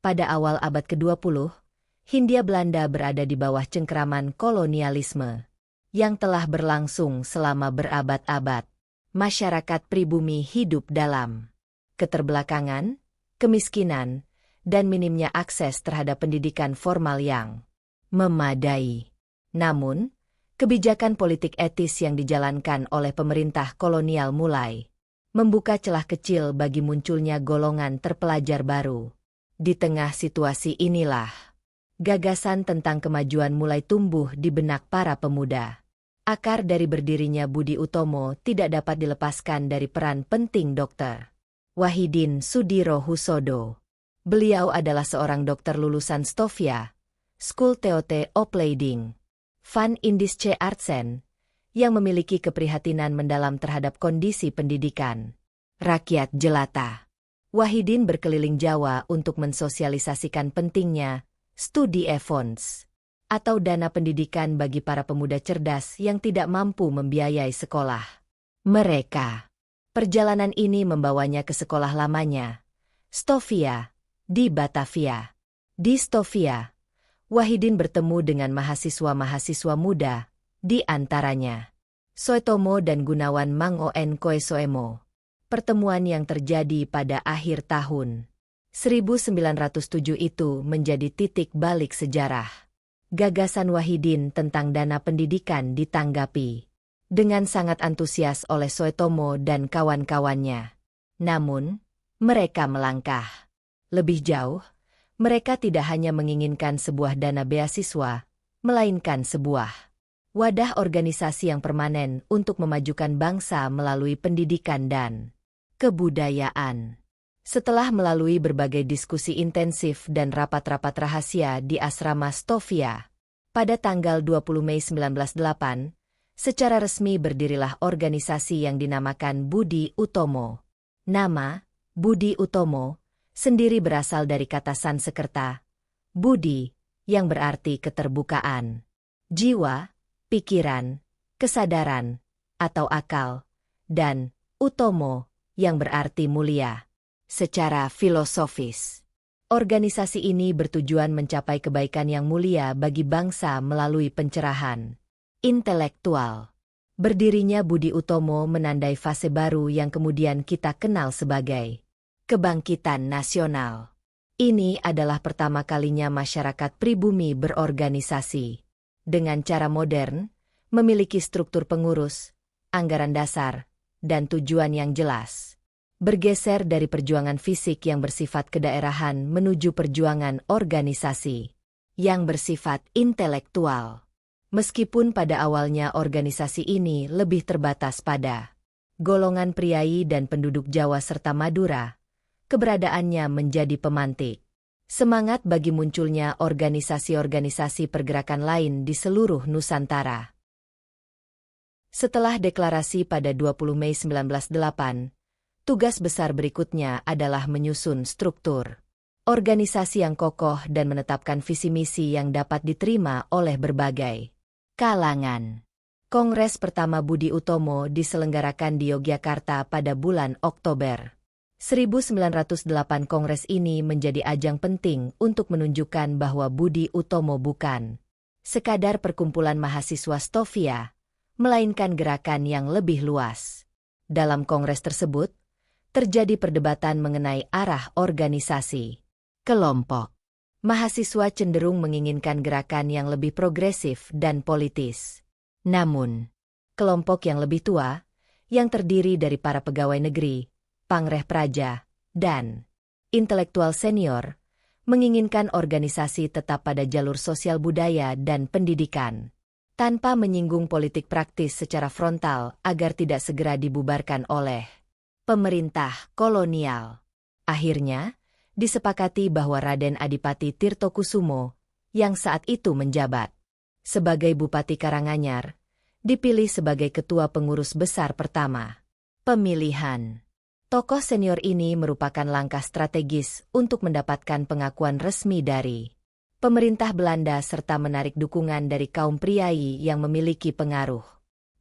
pada awal abad ke-20, Hindia Belanda berada di bawah cengkeraman kolonialisme yang telah berlangsung selama berabad-abad. Masyarakat pribumi hidup dalam keterbelakangan, kemiskinan, dan minimnya akses terhadap pendidikan formal yang memadai. Namun, kebijakan politik etis yang dijalankan oleh pemerintah kolonial mulai membuka celah kecil bagi munculnya golongan terpelajar baru. Di tengah situasi inilah, gagasan tentang kemajuan mulai tumbuh di benak para pemuda. Akar dari berdirinya Budi Utomo tidak dapat dilepaskan dari peran penting Dr. Wahidin Sudirohusodo. Beliau adalah seorang dokter lulusan Stovia, School Theote Opleiding van Indische Artsen, yang memiliki keprihatinan mendalam terhadap kondisi pendidikan rakyat jelata. Wahidin berkeliling Jawa untuk mensosialisasikan pentingnya studi e-fonds, atau dana pendidikan bagi para pemuda cerdas yang tidak mampu membiayai sekolah mereka. Perjalanan ini membawanya ke sekolah lamanya, Stovia, di Batavia. Di Stovia, Wahidin bertemu dengan mahasiswa-mahasiswa muda, di antaranya Soetomo dan Gunawan Mangoen Koesoemo. Pertemuan yang terjadi pada akhir tahun 1907 itu menjadi titik balik sejarah. Gagasan Wahidin tentang dana pendidikan ditanggapi dengan sangat antusias oleh Soetomo dan kawan-kawannya. Namun, mereka melangkah lebih jauh. Mereka tidak hanya menginginkan sebuah dana beasiswa, melainkan sebuah wadah organisasi yang permanen untuk memajukan bangsa melalui pendidikan dan kebudayaan. Setelah melalui berbagai diskusi intensif dan rapat-rapat rahasia di asrama Stovia, pada tanggal 20 Mei 1908, secara resmi berdirilah organisasi yang dinamakan Budi Utomo. Nama Budi Utomo sendiri berasal dari kata Sanskerta, Budi, yang berarti keterbukaan, jiwa, pikiran, kesadaran, atau akal, dan Utomo, yang berarti mulia. Secara filosofis, organisasi ini bertujuan mencapai kebaikan yang mulia bagi bangsa melalui pencerahan intelektual. Berdirinya Budi Utomo menandai fase baru yang kemudian kita kenal sebagai kebangkitan nasional. Ini adalah pertama kalinya masyarakat pribumi berorganisasi dengan cara modern, memiliki struktur pengurus, anggaran dasar, dan tujuan yang jelas. Bergeser dari perjuangan fisik yang bersifat kedaerahan menuju perjuangan organisasi yang bersifat intelektual. Meskipun pada awalnya organisasi ini lebih terbatas pada golongan priai dan penduduk Jawa serta Madura, keberadaannya menjadi pemantik semangat bagi munculnya organisasi-organisasi pergerakan lain di seluruh Nusantara. Setelah deklarasi pada 20 Mei 1908, tugas besar berikutnya adalah menyusun struktur organisasi yang kokoh dan menetapkan visi misi yang dapat diterima oleh berbagai kalangan. Kongres pertama Budi Utomo diselenggarakan di Yogyakarta pada bulan Oktober 1908. Kongres ini menjadi ajang penting untuk menunjukkan bahwa Budi Utomo bukan sekadar perkumpulan mahasiswa Stovia, melainkan gerakan yang lebih luas. Dalam kongres tersebut, terjadi perdebatan mengenai arah organisasi kelompok. Mahasiswa cenderung menginginkan gerakan yang lebih progresif dan politis. Namun, kelompok yang lebih tua, yang terdiri dari para pegawai negeri, pangreh praja, dan intelektual senior, menginginkan organisasi tetap pada jalur sosial budaya dan pendidikan, tanpa menyinggung politik praktis secara frontal agar tidak segera dibubarkan oleh pemerintah kolonial. Akhirnya, disepakati bahwa Raden Adipati Tirtokusumo, yang saat itu menjabat sebagai Bupati Karanganyar, dipilih sebagai ketua pengurus besar pertama. Pemilihan tokoh senior ini merupakan langkah strategis untuk mendapatkan pengakuan resmi dari pemerintah Belanda serta menarik dukungan dari kaum priai yang memiliki pengaruh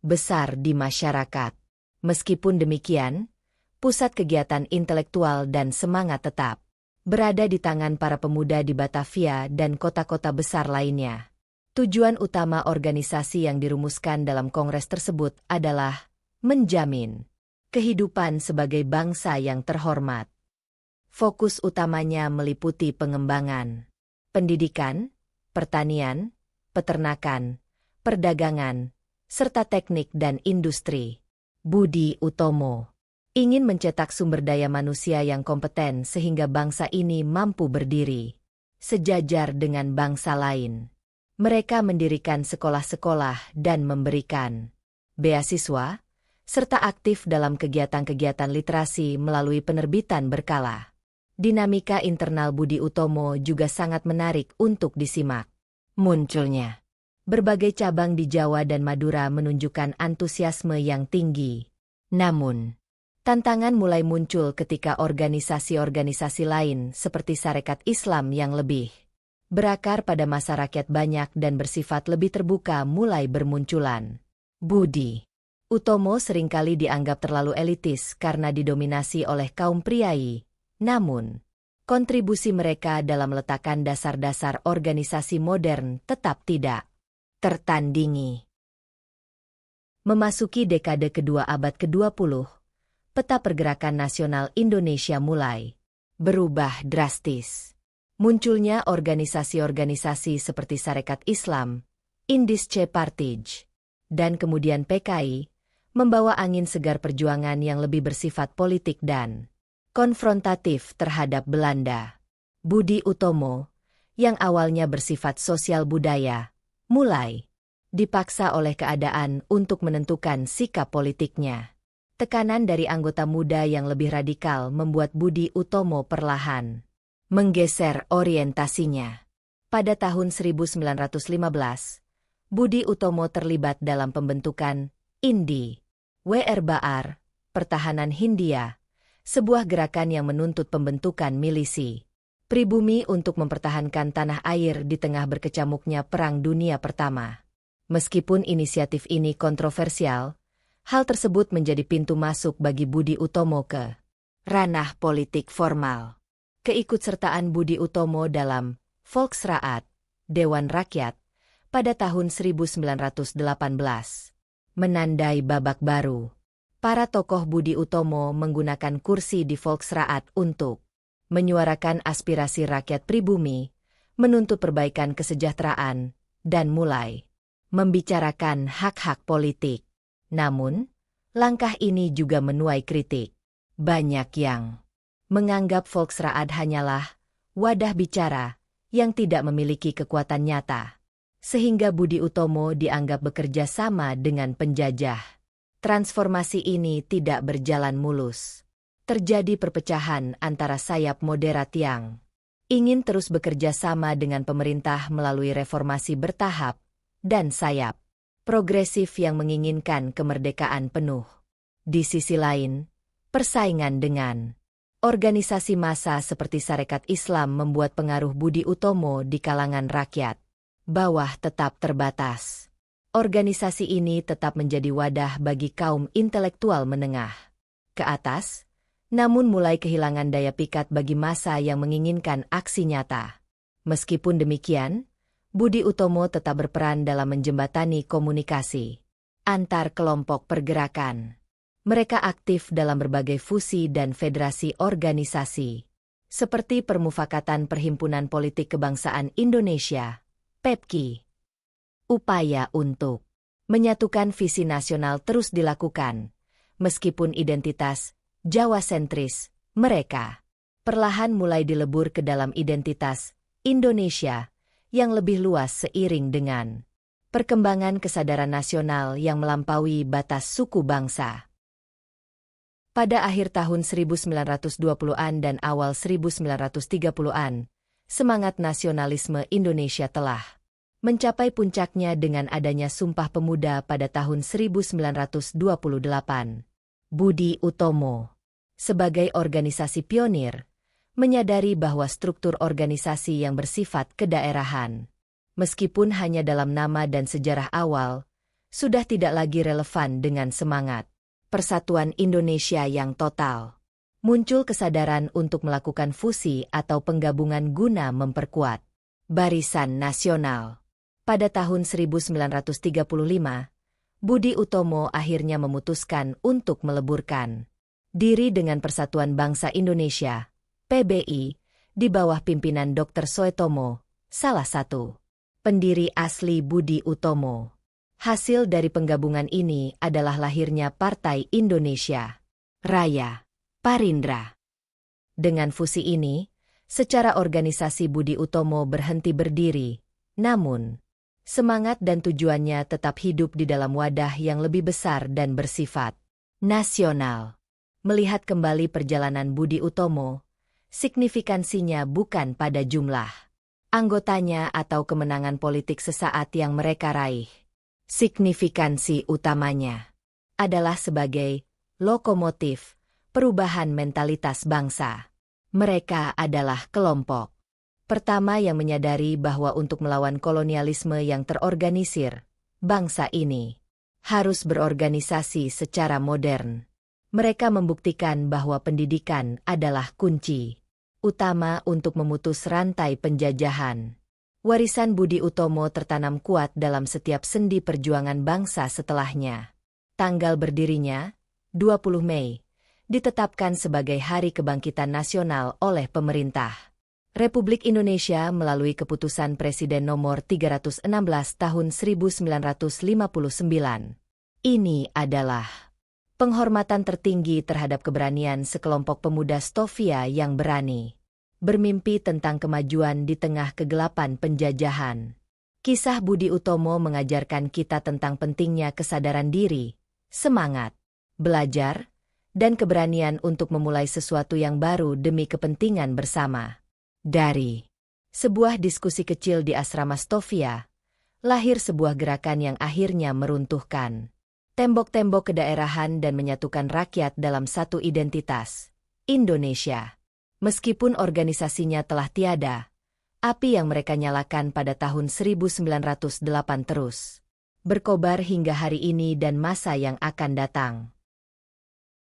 besar di masyarakat. Meskipun demikian, pusat kegiatan intelektual dan semangat tetap berada di tangan para pemuda di Batavia dan kota-kota besar lainnya. Tujuan utama organisasi yang dirumuskan dalam kongres tersebut adalah menjamin kehidupan sebagai bangsa yang terhormat. Fokus utamanya meliputi pengembangan pendidikan, pertanian, peternakan, perdagangan, serta teknik dan industri. Budi Utomo ingin mencetak sumber daya manusia yang kompeten sehingga bangsa ini mampu berdiri sejajar dengan bangsa lain. Mereka mendirikan sekolah-sekolah dan memberikan beasiswa, serta aktif dalam kegiatan-kegiatan literasi melalui penerbitan berkala. Dinamika internal Budi Utomo juga sangat menarik untuk disimak. Munculnya berbagai cabang di Jawa dan Madura menunjukkan antusiasme yang tinggi. Namun, tantangan mulai muncul ketika organisasi-organisasi lain seperti Sarekat Islam yang lebih berakar pada masa rakyat banyak dan bersifat lebih terbuka mulai bermunculan. Budi Utomo seringkali dianggap terlalu elitis karena didominasi oleh kaum priai. Namun, kontribusi mereka dalam meletakkan dasar-dasar organisasi modern tetap tidak tertandingi. Memasuki dekade kedua abad ke-20, peta pergerakan nasional Indonesia mulai berubah drastis. Munculnya organisasi-organisasi seperti Sarekat Islam, Indische Partij, dan kemudian PKI, membawa angin segar perjuangan yang lebih bersifat politik dan konfrontatif terhadap Belanda. Budi Utomo, yang awalnya bersifat sosial budaya, mulai dipaksa oleh keadaan untuk menentukan sikap politiknya. Tekanan dari anggota muda yang lebih radikal membuat Budi Utomo perlahan menggeser orientasinya. Pada tahun 1915, Budi Utomo terlibat dalam pembentukan INDI, WR Baar, Pertahanan Hindia, sebuah gerakan yang menuntut pembentukan milisi pribumi untuk mempertahankan tanah air di tengah berkecamuknya Perang Dunia Pertama. Meskipun inisiatif ini kontroversial, hal tersebut menjadi pintu masuk bagi Budi Utomo ke ranah politik formal. Keikutsertaan Budi Utomo dalam Volksraad, Dewan Rakyat, pada tahun 1918 menandai babak baru. Para tokoh Budi Utomo menggunakan kursi di Volksraad untuk menyuarakan aspirasi rakyat pribumi, menuntut perbaikan kesejahteraan, dan mulai membicarakan hak-hak politik. Namun, langkah ini juga menuai kritik. Banyak yang menganggap Volksraad hanyalah wadah bicara yang tidak memiliki kekuatan nyata, sehingga Budi Utomo dianggap bekerja sama dengan penjajah. Transformasi ini tidak berjalan mulus. Terjadi perpecahan antara sayap moderat yang ingin terus bekerja sama dengan pemerintah melalui reformasi bertahap, dan sayap progresif yang menginginkan kemerdekaan penuh. Di sisi lain, persaingan dengan organisasi massa seperti Sarekat Islam membuat pengaruh Budi Utomo di kalangan rakyat bawah tetap terbatas. Organisasi ini tetap menjadi wadah bagi kaum intelektual menengah ke atas, namun mulai kehilangan daya pikat bagi massa yang menginginkan aksi nyata. Meskipun demikian, Budi Utomo tetap berperan dalam menjembatani komunikasi antar kelompok pergerakan. Mereka aktif dalam berbagai fusi dan federasi organisasi, seperti Permufakatan Perhimpunan Politik Kebangsaan Indonesia, PEPKI. Upaya untuk menyatukan visi nasional terus dilakukan, meskipun identitas Jawa sentris mereka perlahan mulai dilebur ke dalam identitas Indonesia yang lebih luas seiring dengan perkembangan kesadaran nasional yang melampaui batas suku bangsa. Pada akhir tahun 1920-an dan awal 1930-an, semangat nasionalisme Indonesia telah mencapai puncaknya dengan adanya Sumpah Pemuda pada tahun 1928. Budi Utomo, sebagai organisasi pionir, menyadari bahwa struktur organisasi yang bersifat kedaerahan, meskipun hanya dalam nama dan sejarah awal, sudah tidak lagi relevan dengan semangat Persatuan Indonesia yang total. Muncul kesadaran untuk melakukan fusi atau penggabungan guna memperkuat Barisan Nasional. Pada tahun 1935, Budi Utomo akhirnya memutuskan untuk meleburkan diri dengan Persatuan Bangsa Indonesia, PBI, di bawah pimpinan Dr. Soetomo, salah satu pendiri asli Budi Utomo. Hasil dari penggabungan ini adalah lahirnya Partai Indonesia Raya, Parindra. Dengan fusi ini, secara organisasi Budi Utomo berhenti berdiri, namun semangat dan tujuannya tetap hidup di dalam wadah yang lebih besar dan bersifat nasional. Melihat kembali perjalanan Budi Utomo, signifikansinya bukan pada jumlah anggotanya atau kemenangan politik sesaat yang mereka raih. Signifikansi utamanya adalah sebagai lokomotif perubahan mentalitas bangsa. Mereka adalah kelompok pertama yang menyadari bahwa untuk melawan kolonialisme yang terorganisir, bangsa ini harus berorganisasi secara modern. Mereka membuktikan bahwa pendidikan adalah kunci utama untuk memutus rantai penjajahan. Warisan Budi Utomo tertanam kuat dalam setiap sendi perjuangan bangsa setelahnya. Tanggal berdirinya, 20 Mei, ditetapkan sebagai Hari Kebangkitan Nasional oleh pemerintah Republik Indonesia melalui Keputusan Presiden Nomor 316 Tahun 1959. Ini adalah penghormatan tertinggi terhadap keberanian sekelompok pemuda Stovia yang berani bermimpi tentang kemajuan di tengah kegelapan penjajahan. Kisah Budi Utomo mengajarkan kita tentang pentingnya kesadaran diri, semangat, belajar, dan keberanian untuk memulai sesuatu yang baru demi kepentingan bersama. Dari sebuah diskusi kecil di asrama Stovia, lahir sebuah gerakan yang akhirnya meruntuhkan tembok-tembok kedaerahan dan menyatukan rakyat dalam satu identitas, Indonesia. Meskipun organisasinya telah tiada, api yang mereka nyalakan pada tahun 1908 terus berkobar hingga hari ini dan masa yang akan datang.